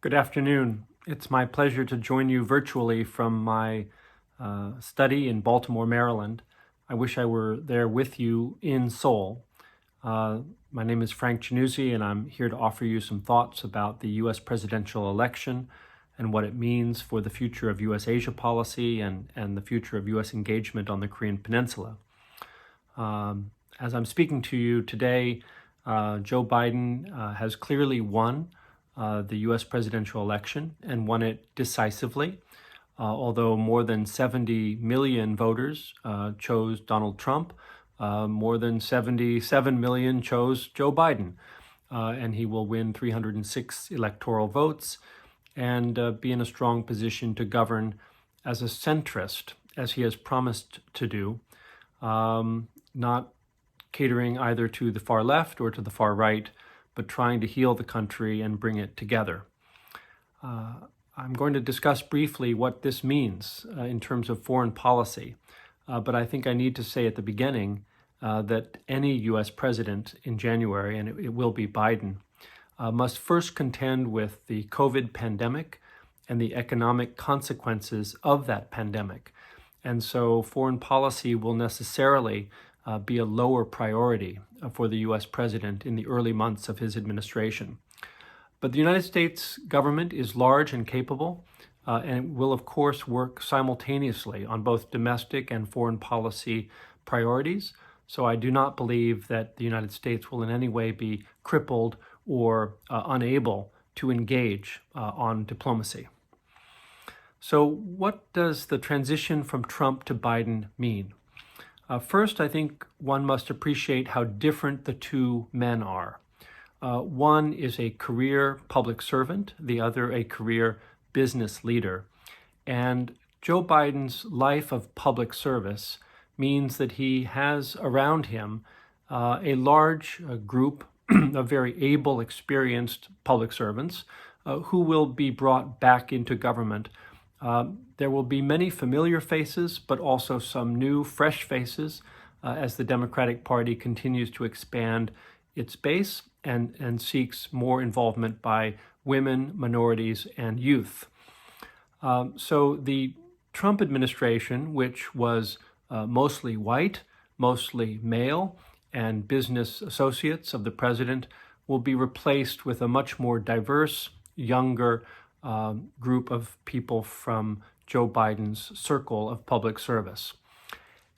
Good afternoon. It's my pleasure to join you virtually from my study in Baltimore, Maryland. I wish I were there with you in Seoul. My name is Frank Januzzi, and I'm here to offer you some thoughts about the U.S. presidential election and what it means for the future of U.S.-Asia policy and the future of U.S. engagement on the Korean Peninsula. As I'm speaking to you today, Joe Biden has clearly won the U.S. presidential election and won it decisively. Although more than 70 million voters chose Donald Trump, more than 77 million chose Joe Biden. And he will win 306 electoral votes and be in a strong position to govern as a centrist, as he has promised to do, not catering either to the far left or to the far right, but trying to heal the country and bring it together. I'm going to discuss briefly what this means in terms of foreign policy, but I think I need to say at the beginning that any U.S. president in January, and it will be Biden, must first contend with the COVID pandemic and the economic consequences of that pandemic. And so foreign policy will necessarily be a lower priority for the U.S. president in the early months of his administration. But the United States government is large and capable, and will, of course, work simultaneously on both domestic and foreign policy priorities. So I do not believe that the United States will in any way be crippled or unable to engage on diplomacy. So what does the transition from Trump to Biden mean? First, I think one must appreciate how different the two men are. One is a career public servant, the other a career business leader. And Joe Biden's life of public service means that he has around him a large group of very able, experienced public servants who will be brought back into government. There will be many familiar faces, but also some new, fresh faces as the Democratic Party continues to expand its base and seeks more involvement by women, minorities, and youth. So the Trump administration, which was mostly white, mostly male, and business associates of the president, will be replaced with a much more diverse, younger group of people from Joe Biden's circle of public service.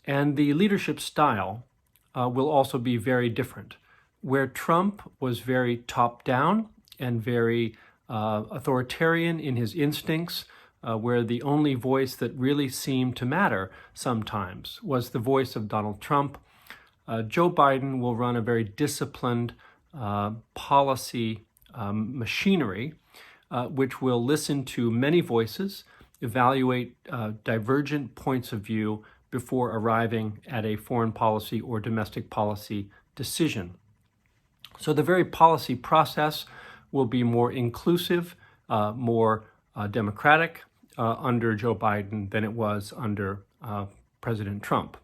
And the leadership style will also be very different. Where Trump was very top-down and very authoritarian in his instincts, where the only voice that really seemed to matter sometimes was the voice of Donald Trump, Joe Biden will run a very disciplined policy machinery which will listen to many voices, evaluate divergent points of view before arriving at a foreign policy or domestic policy decision. So the very policy process will be more inclusive, more democratic under Joe Biden than it was under President Trump.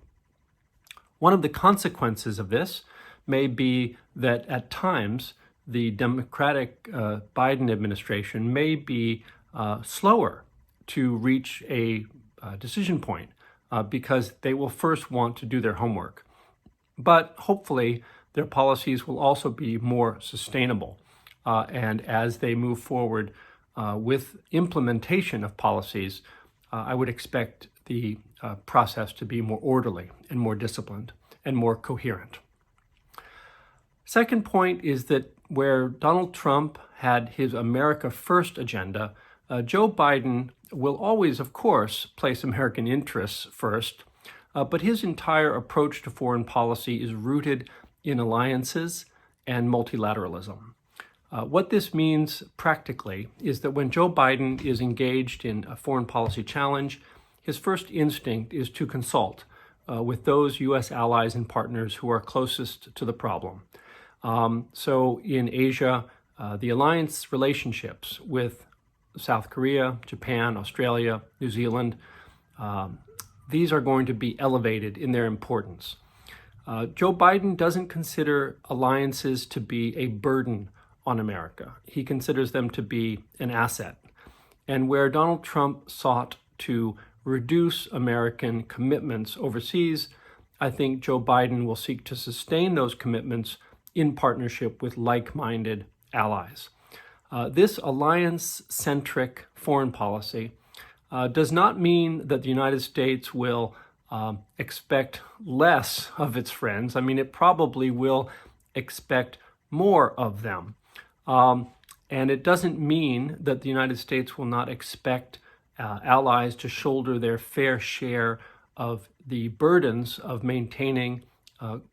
One of the consequences of this may be that at times the Democratic Biden administration may be slower to reach a decision point because they will first want to do their homework. But hopefully their policies will also be more sustainable. And as they move forward with implementation of policies, I would expect the process to be more orderly and more disciplined and more coherent. Second point is that where Donald Trump had his America First agenda, Joe Biden will always, of course, place American interests first, but his entire approach to foreign policy is rooted in alliances and multilateralism. What this means practically is that when Joe Biden is engaged in a foreign policy challenge, his first instinct is to consult with those U.S. allies and partners who are closest to the problem. So in Asia, the alliance relationships with South Korea, Japan, Australia, New Zealand, these are going to be elevated in their importance. Joe Biden doesn't consider alliances to be a burden on America. He considers them to be an asset. And where Donald Trump sought to reduce American commitments overseas, I think Joe Biden will seek to sustain those commitments in partnership with like-minded allies. This alliance-centric foreign policy does not mean that the United States will expect less of its friends. I mean, it probably will expect more of them. And it doesn't mean that the United States will not expect allies to shoulder their fair share of the burdens of maintaining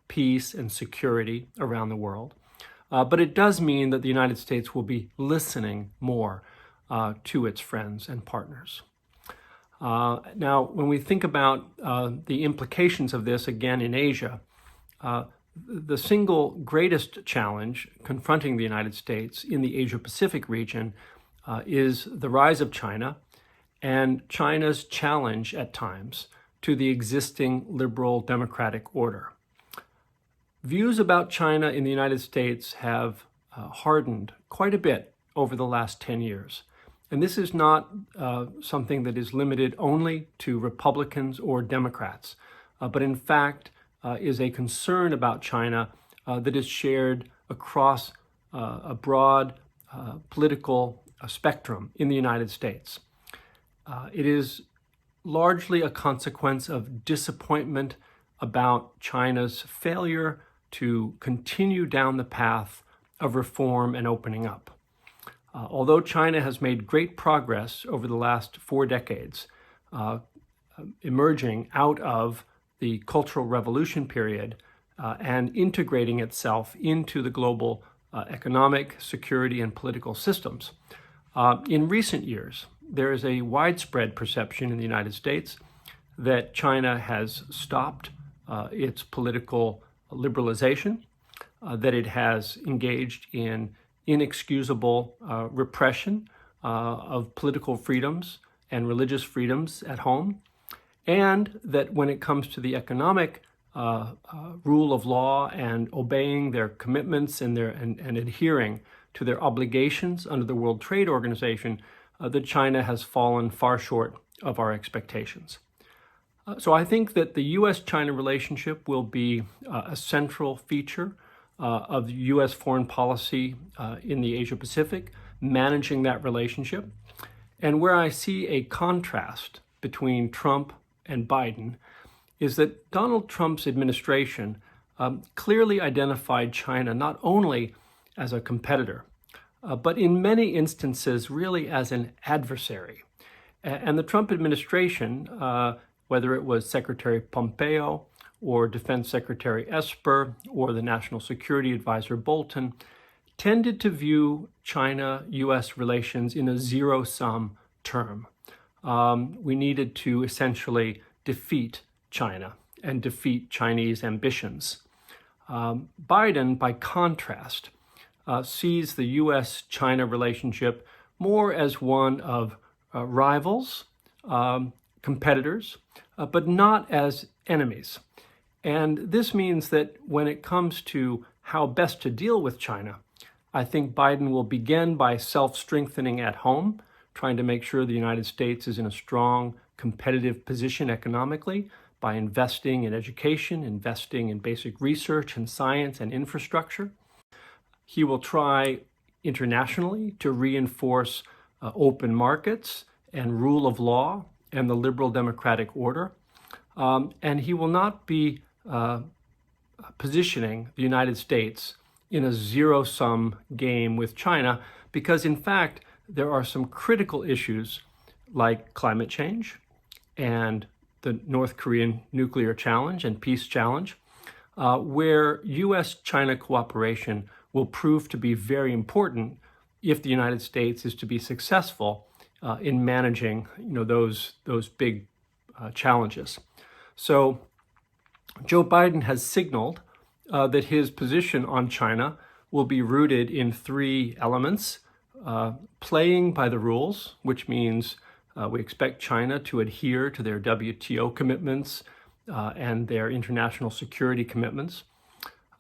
peace and security around the world. But it does mean that the United States will be listening more to its friends and partners. Now, when we think about the implications of this, again, in Asia, the single greatest challenge confronting the United States in the Asia-Pacific region is the rise of China and China's challenge at times to the existing liberal democratic order. Views about China in the United States have hardened quite a bit over the last 10 years. And this is not something that is limited only to Republicans or Democrats, but in fact is a concern about China that is shared across a broad political spectrum in the United States. It is largely a consequence of disappointment about China's failure to continue down the path of reform and opening up. Although China has made great progress over the last 4 decades, emerging out of the Cultural Revolution period and integrating itself into the global economic, security, and political systems, in recent years, there is a widespread perception in the United States that China has stopped its political liberalization, that it has engaged in inexcusable repression of political freedoms and religious freedoms at home, and that when it comes to the economic rule of law and obeying their commitments and adhering to their obligations under the World Trade Organization, that China has fallen far short of our expectations. So I think that the U.S.-China relationship will be a central feature of U.S. foreign policy in the Asia-Pacific, managing that relationship. And where I see a contrast between Trump and Biden is that Donald Trump's administration clearly identified China not only as a competitor, but in many instances really as an adversary. And the Trump administration, whether it was Secretary Pompeo or Defense Secretary Esper or the National Security Advisor Bolton, tended to view China-U.S. relations in a zero-sum term. We needed to essentially defeat China and defeat Chinese ambitions. Biden, by contrast, sees the U.S.-China relationship more as one of rivals, competitors, but not as enemies. And this means that when it comes to how best to deal with China, I think Biden will begin by self-strengthening at home, trying to make sure the United States is in a strong, competitive position economically by investing in education, investing in basic research and science and infrastructure. He will try internationally to reinforce open markets and rule of law and the liberal democratic order. And he will not be positioning the United States in a zero-sum game with China because, in fact, there are some critical issues like climate change and the North Korean nuclear challenge and peace challenge, where U.S.-China cooperation will prove to be very important if the United States is to be successful in managing, those big challenges. So Joe Biden has signaled that his position on China will be rooted in 3 elements: playing by the rules, which means we expect China to adhere to their WTO commitments and their international security commitments.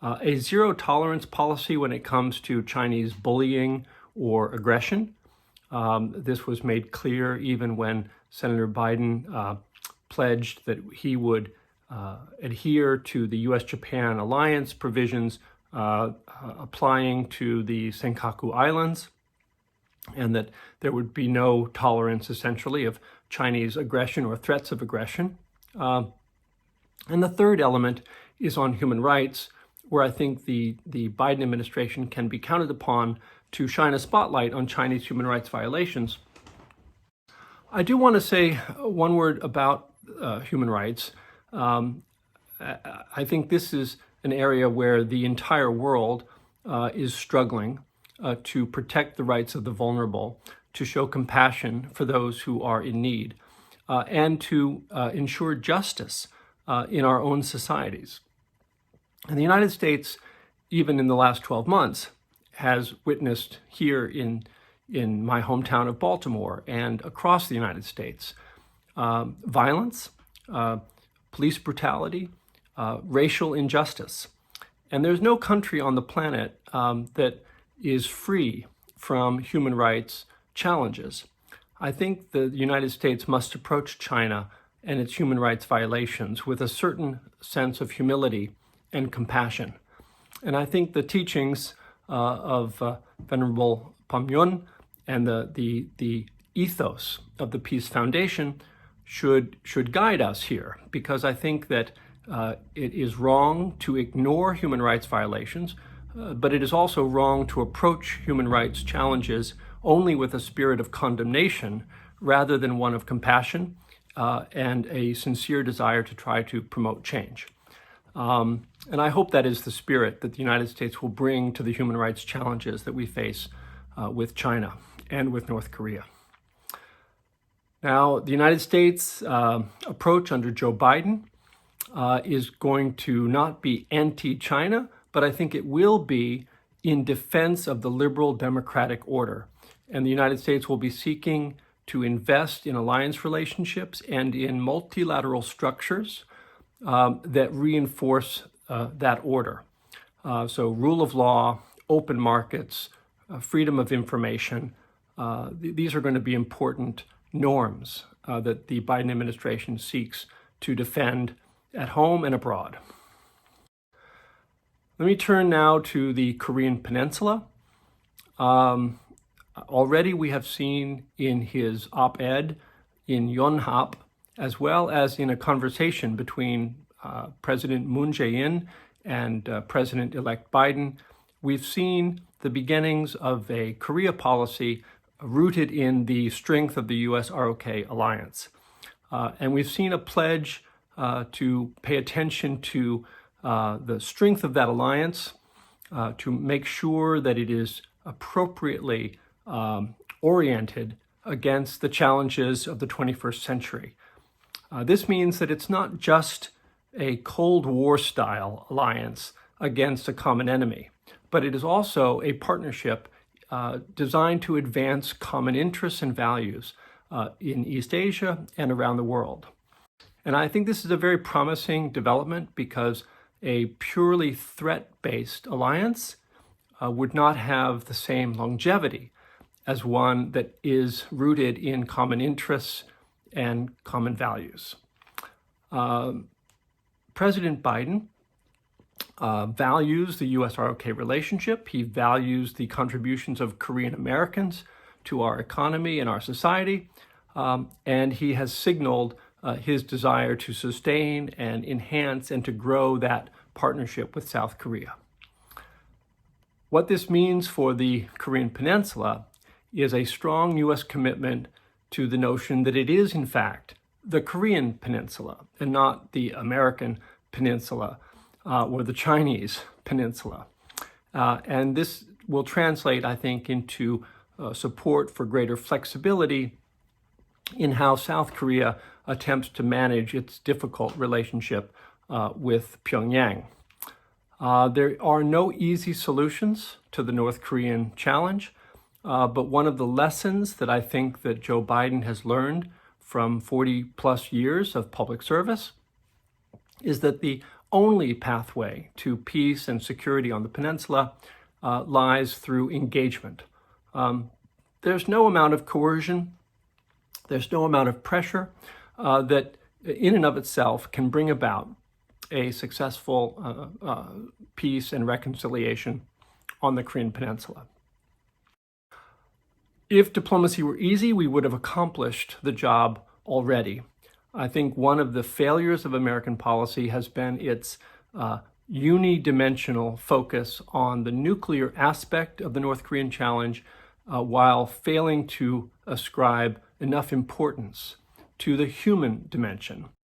a zero tolerance policy when it comes to Chinese bullying or aggression. This was made clear even when Senator Biden pledged that he would adhere to the U.S.-Japan alliance provisions applying to the Senkaku Islands, and that there would be no tolerance, essentially, of Chinese aggression or threats of aggression. And the third element is on human rights, where I think the Biden administration can be counted upon to shine a spotlight on Chinese human rights violations. I do want to say one word about human rights. I think this is an area where the entire world is struggling to protect the rights of the vulnerable, to show compassion for those who are in need, and to ensure justice in our own societies. And the United States, even in the last 12 months, has witnessed here in my hometown of Baltimore and across the United States violence, police brutality, racial injustice. And there's no country on the planet that is free from human rights challenges. I think the United States must approach China and its human rights violations with a certain sense of humility and compassion. And I think the teachings of Venerable Pamyön and the ethos of the Peace Foundation should guide us here, because I think that it is wrong to ignore human rights violations, but it is also wrong to approach human rights challenges only with a spirit of condemnation rather than one of compassion and a sincere desire to try to promote change. And I hope that is the spirit that the United States will bring to the human rights challenges that we face with China and with North Korea. Now, the United States approach under Joe Biden is going to not be anti-China, but I think it will be in defense of the liberal democratic order. And the United States will be seeking to invest in alliance relationships and in multilateral structures that reinforce that order. So rule of law, open markets, freedom of information, these are going to be important norms that the Biden administration seeks to defend at home and abroad. Let me turn now to the Korean Peninsula. Already we have seen in his op-ed in Yonhap, as well as in a conversation between President Moon Jae-in and President-elect Biden, we've seen the beginnings of a Korea policy rooted in the strength of the US-ROK alliance. And we've seen a pledge to pay attention to the strength of that alliance, to make sure that it is appropriately oriented against the challenges of the 21st century. This means that it's not just a Cold War-style alliance against a common enemy, but it is also a partnership designed to advance common interests and values in East Asia and around the world. And I think this is a very promising development, because a purely threat-based alliance would not have the same longevity as one that is rooted in common interests and common values. President Biden values the US-ROK relationship. He values the contributions of Korean Americans to our economy and our society, and he has signaled his desire to sustain and enhance and to grow that partnership with South Korea. What this means for the Korean Peninsula is a strong US commitment to the notion that it is, in fact, the Korean Peninsula and not the American Peninsula or the Chinese Peninsula. And this will translate, I think, into support for greater flexibility in how South Korea attempts to manage its difficult relationship with Pyongyang. There are no easy solutions to the North Korean challenge, but one of the lessons that I think that Joe Biden has learned from 40 plus years of public service is that the only pathway to peace and security on the peninsula lies through engagement. There's no amount of coercion, there's no amount of pressure that in and of itself can bring about a successful peace and reconciliation on the Korean Peninsula. If diplomacy were easy, we would have accomplished the job already. I think one of the failures of American policy has been its unidimensional focus on the nuclear aspect of the North Korean challenge while failing to ascribe enough importance to the human dimension.